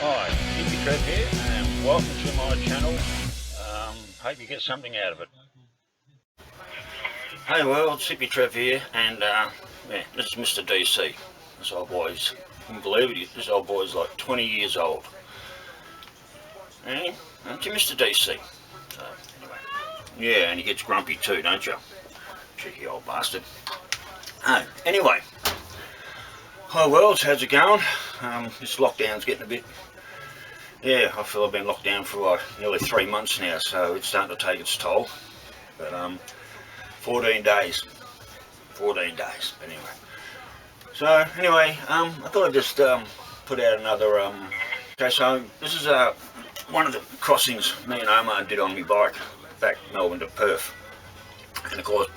Hi, Hippy Trev here, and welcome to my channel. Hope you get something out of it. Hey world, it's Hippy Trev here, and yeah, this is Mr. DC. This old boy's, you can believe it, this old boy's like 20 years old. And aren't you Mr. DC? So, anyway. Yeah, and he gets grumpy too, don't you? Cheeky old bastard. Oh, anyway. Hi world, how's it going? This lockdown's getting a bit... Yeah, I feel I've been locked down for like nearly 3 months now, so it's starting to take its toll. But 14 days. 14 days, but anyway. So anyway, I thought I'd just put out another... okay, so this is one of the crossings me and Omar did on my bike back Melbourne to Perth. And of course,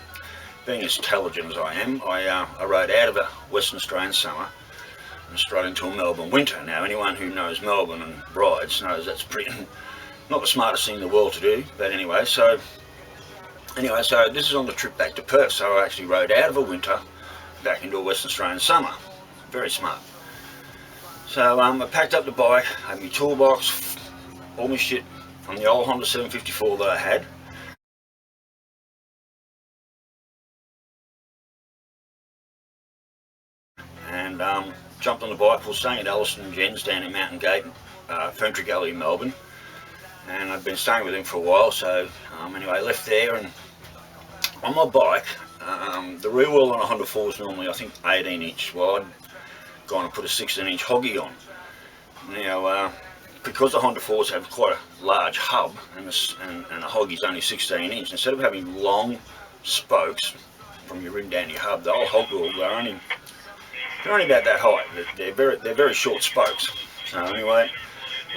being as intelligent as I am, I rode out of a Western Australian summer and straight into a Melbourne winter. Now anyone who knows Melbourne and rides knows that's pretty not the smartest thing in the world to do, but anyway, so this is on the trip back to Perth. So I actually rode out of a winter back into a Western Australian summer. Very smart. So I packed up the bike, had my toolbox, all my shit from the old Honda 754 that I had. And jumped on the bike. We were staying at Alliston and Jen's down in Mountain Gate, Ferntree Gully in Melbourne. And I've been staying with him for a while, so anyway, I left there, and on my bike, the rear wheel on a Honda 4 is normally I think 18 inch wide. Gone and put a 16 inch hoggy on. Now, because the Honda 4s have quite a large hub, and the hoggy's only 16 inch, instead of having long spokes from your rim down your hub, the old hog wheel, they're only about that height. They're very short spokes. So anyway,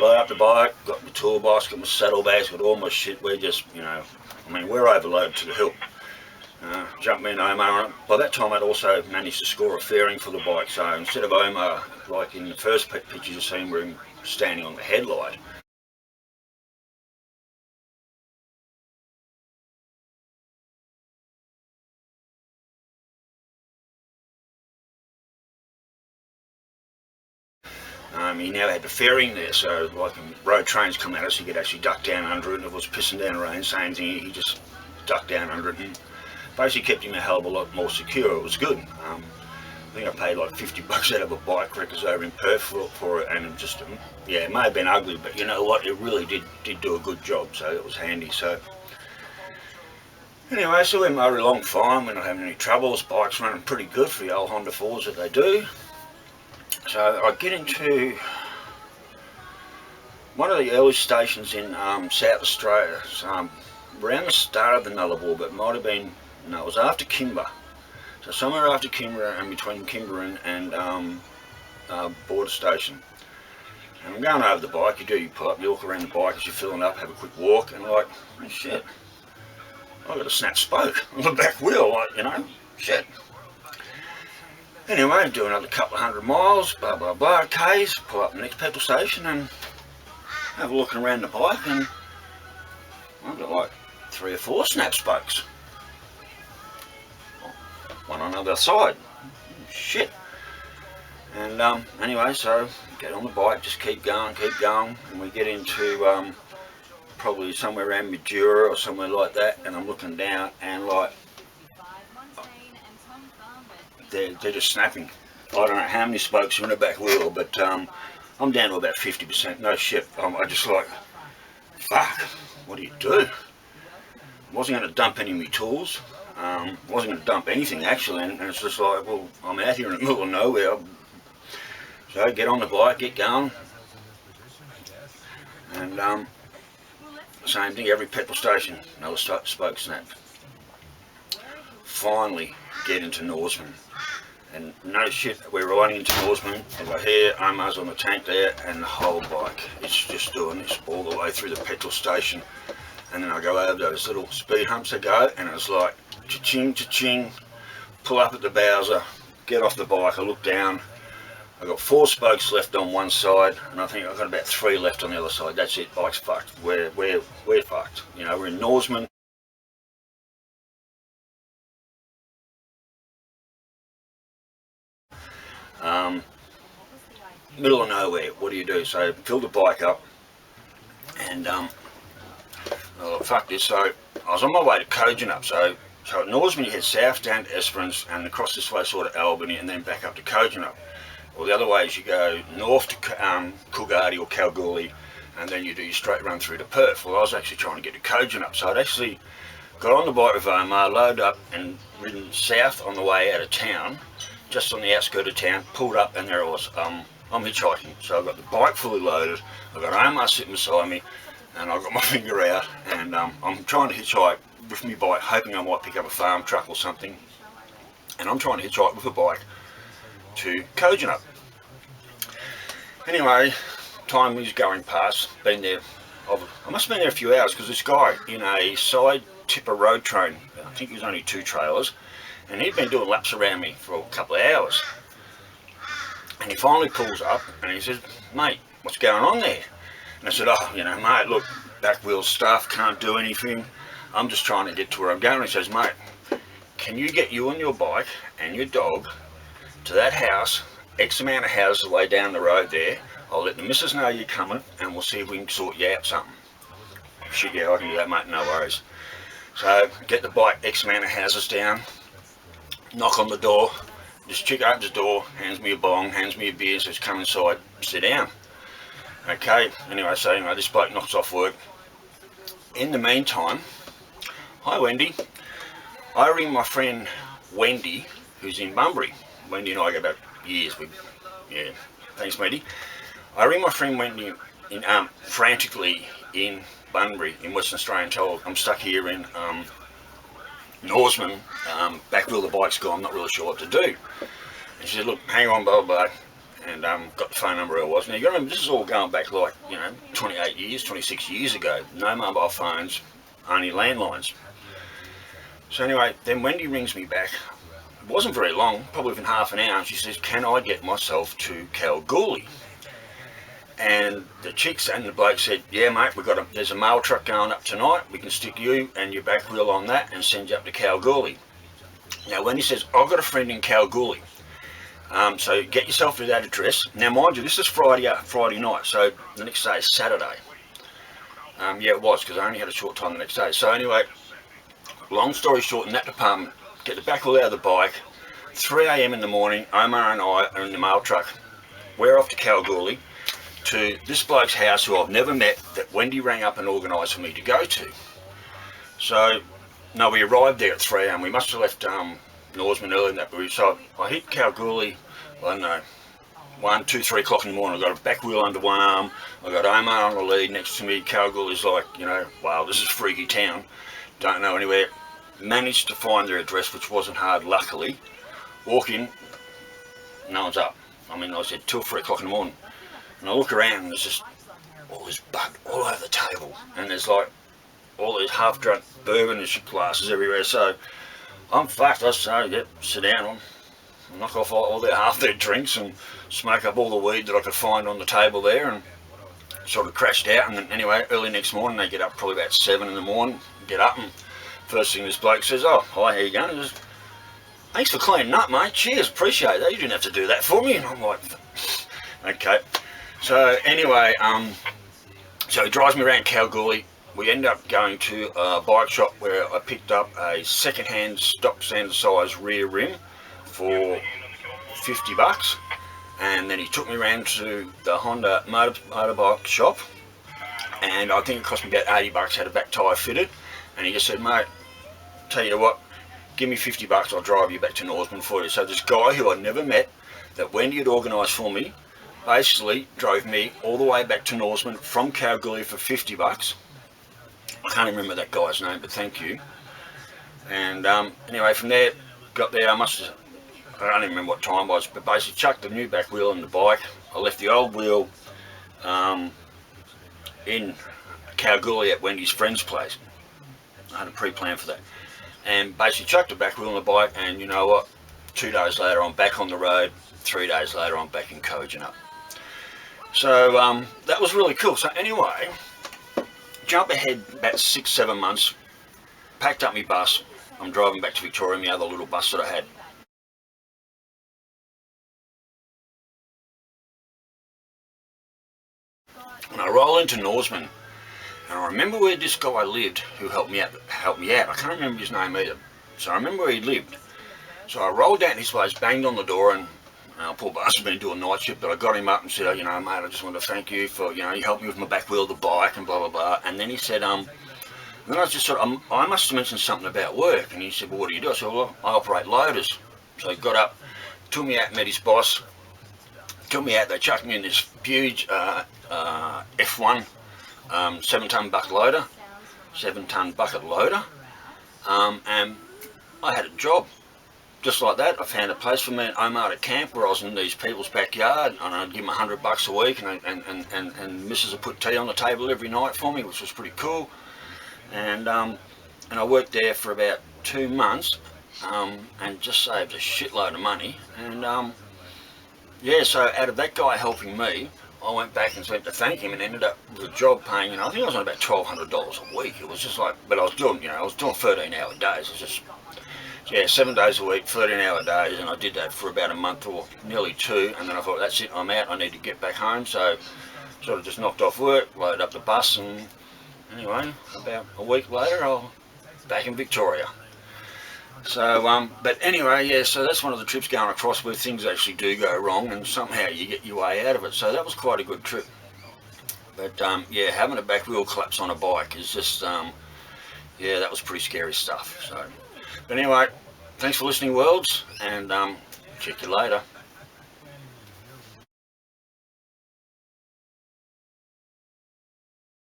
load up the bike, got my toolbox, got my saddlebags, got all my shit. We're just, we're overloaded to the hill. Jumped me and Omar on it. By that time I'd also managed to score a fairing for the bike, so instead of Omar, like in the first pictures you've seen where him standing on the headlight, he now had the fairing there, so like when road trains come at us, he could actually duck down under it, and if it was pissing down rain, same thing, he just ducked down under it, and basically kept him a hell of a lot more secure. It was good. I think I paid like $50 out of a bike wreckers over in Perth for it, and just, yeah, it may have been ugly, but you know what, it really did do a good job, so it was handy. So anyway, so we motored along fine, we're not having any troubles, bike's running pretty good for the old Honda 4s that they do. So I get into one of the early stations in South Australia, so, around the start of the Nullarbor, but it might have been, no, it was after Kimber. So somewhere after Kimber and between Kimber and Border Station. And I'm going over the bike, you pull up, you look around the bike as you're filling up, have a quick walk, and like, oh shit, I've got a snap spoke on the back wheel, like, shit. Anyway, do another couple of 100 miles, blah blah blah, Ks, pull up the next petrol station and have a look around the bike, and I've got like 3 or 4 snap spokes. One on the other side. Shit. And anyway, so get on the bike, just keep going, and we get into probably somewhere around Madura or somewhere like that, and I'm looking down and like they're just snapping. I don't know how many spokes are in the back wheel, but I'm down to about 50%. No shit. I just like, fuck, what do you do? I wasn't going to dump any of my tools. Wasn't going to dump anything actually, and it's just like, well, I'm out here in the middle of nowhere. So get on the bike, get going, and same thing, every petrol station, another spoke snap. Finally get into Norseman, and no shit, we're riding into Norseman, and I hear Omar's on the tank there, and the whole bike, it's just doing this all the way through the petrol station. And then I go over those little speed humps I go, and it's like cha-ching, cha-ching, pull up at the Bowser, get off the bike, I look down, I've got 4 spokes left on one side, and I think I've got about 3 left on the other side. That's it, bike's fucked. We're fucked. We're in Norseman. middle of nowhere. What do? So filled the bike up, and oh, fuck this. So I was on my way to Kojonup. So at Norseman you head south down to Esperance and across this way sort of Albany and then back up to Kojonup. Or the other way is you go north to Coolgardie or Kalgoorlie, and then you do your straight run through to Perth. Well, I was actually trying to get to Kojonup, so I'd actually got on the bike with Omar, loaded up and ridden south on the way out of town, just on the outskirts of town, pulled up, and there I was. I'm hitchhiking, so I've got the bike fully loaded, I've got Omar sitting beside me, and I've got my finger out, and I'm trying to hitchhike with my bike, hoping I might pick up a farm truck or something, and I'm trying to hitchhike with a bike to Kojonup. Anyway, time was going past, been there, I must have been there a few hours, because this guy in a side tipper road train, I think it was only 2 trailers, and he'd been doing laps around me for a couple of hours. And he finally pulls up and he says, mate, what's going on there? And I said, oh, you know, mate, look, back wheel stuff, can't do anything, I'm just trying to get to where I'm going. He says, mate, can you get you and your bike and your dog to that house, X amount of houses away down the road there, I'll let the missus know you're coming and we'll see if we can sort you out something. Shit, yeah, I can do that, mate, no worries. So get the bike X amount of houses down, knock on the door, this chick opens the door, hands me a bong, hands me a beer, says come inside, sit down. Okay, anyway, so anyway, this bloke knocks off work. In the meantime, hi Wendy, I ring my friend Wendy, who's in Bunbury. Wendy and I go back years, yeah, thanks Wendy. I ring my friend Wendy in frantically in Bunbury in Western Australia and tell her I'm stuck here in Norseman, back wheel the bike's gone, I'm not really sure what to do. And she said, look, hang on, blah, blah, blah, and got the phone number where I was. Now you got to remember, this is all going back like, 28 years, 26 years ago. No mobile phones, only landlines. So anyway, then Wendy rings me back. It wasn't very long, probably within half an hour, and she says, can I get myself to Kalgoorlie? And the chicks and the bloke said, yeah mate, there's a mail truck going up tonight, we can stick you and your back wheel on that and send you up to Kalgoorlie. Now Wendy says, I've got a friend in Kalgoorlie, so get yourself to that address. Now mind you, this is Friday night, so the next day is Saturday. Yeah it was, because I only had a short time the next day. So anyway, long story short, in that department, get the back wheel out of the bike, 3 AM in the morning, Omar and I are in the mail truck, we're off to Kalgoorlie, to this bloke's house who I've never met, that Wendy rang up and organised for me to go to. So, no, we arrived there at 3 AM. We must have left Norseman early in that route. So I hit Kalgoorlie, I don't know, 1, 2, 3 o'clock in the morning. I've got a back wheel under one arm, I've got Omar on the lead next to me. Kalgoorlie's like, wow, this is freaky town. Don't know anywhere. Managed to find their address, which wasn't hard, luckily. Walk in, no one's up. I mean, I said 2 or 3 o'clock in the morning. And I look around and there's just all this bud all over the table, and there's like all these half-drunk bourbon and shit glasses everywhere. So I'm fucked. I say, yep, sit down, knock off all their half their drinks and smoke up all the weed that I could find on the table there, and sort of crashed out. And then, anyway, early next morning, they get up probably about 7 in the morning, get up, and first thing this bloke says, oh, hi, how you going? He says, thanks for cleaning up, mate. Cheers, appreciate that. You didn't have to do that for me. And I'm like, okay. So anyway, so he drives me around Kalgoorlie. We end up going to a bike shop where I picked up a second-hand stock standard size rear rim for $50, and then he took me around to the Honda motorbike shop, and I think it cost me about $80, had a back tyre fitted, and he just said, mate, tell you what, give me $50, I'll drive you back to Norseman for you. So this guy who I'd never met, that Wendy had organised for me, basically drove me all the way back to Norseman from Kalgoorlie for $50. I can't remember that guy's name, but thank you. And anyway, from there, got there, I don't even remember what time it was, but basically chucked the new back wheel in the bike. I left the old wheel in Kalgoorlie at Wendy's friend's place. I had a pre-plan for that. And basically chucked the back wheel in the bike, and you know what? 2 days later, I'm back on the road. 3 days later, I'm back in Kojonup. So that was really cool. So anyway, jump ahead about 6-7 months, packed up my bus. I'm driving back to Victoria, my other little bus that I had. And I roll into Norseman, and I remember where this guy lived who helped me out. I can't remember his name either. So I remember where he lived. So I rolled down his place, banged on the door, and poor bastard's been doing night shift, but I got him up and said, oh, you know, mate, I just want to thank you for, you know, you helped me with my back wheel of the bike and blah, blah, blah. And then he said, then I just sort of, I must have mentioned something about work. And he said, well, what do you do? I said, well, I operate loaders. So he got up, took me out, met his boss, took me out, they chucked me in this huge F1 7-ton bucket loader, 7-ton bucket loader, and I had a job. Just like that, I found a place for me in Omar to camp where I was in these people's backyard, and I'd give them $100 a week, and Mrs. would put tea on the table every night for me, which was pretty cool. And I worked there for about 2 months, and just saved a shitload of money. And yeah, so out of that guy helping me, I went back and went to thank him, and ended up with a job paying, you know, I think I was on about $1,200 a week. It was just like, but I was doing, you know, I was doing 13-hour days. It was just, yeah, 7 days a week, 13-hour days, and I did that for about a month or nearly 2, and then I thought, that's it, I'm out, I need to get back home. So sort of just knocked off work, loaded up the bus, and anyway, about a week later, I was back in Victoria. So, but anyway, yeah, so that's one of the trips going across where things actually do go wrong, and somehow you get your way out of it. So that was quite a good trip. But yeah, having a back wheel collapse on a bike is just, yeah, that was pretty scary stuff. So, but anyway, thanks for listening, worlds, and check you later.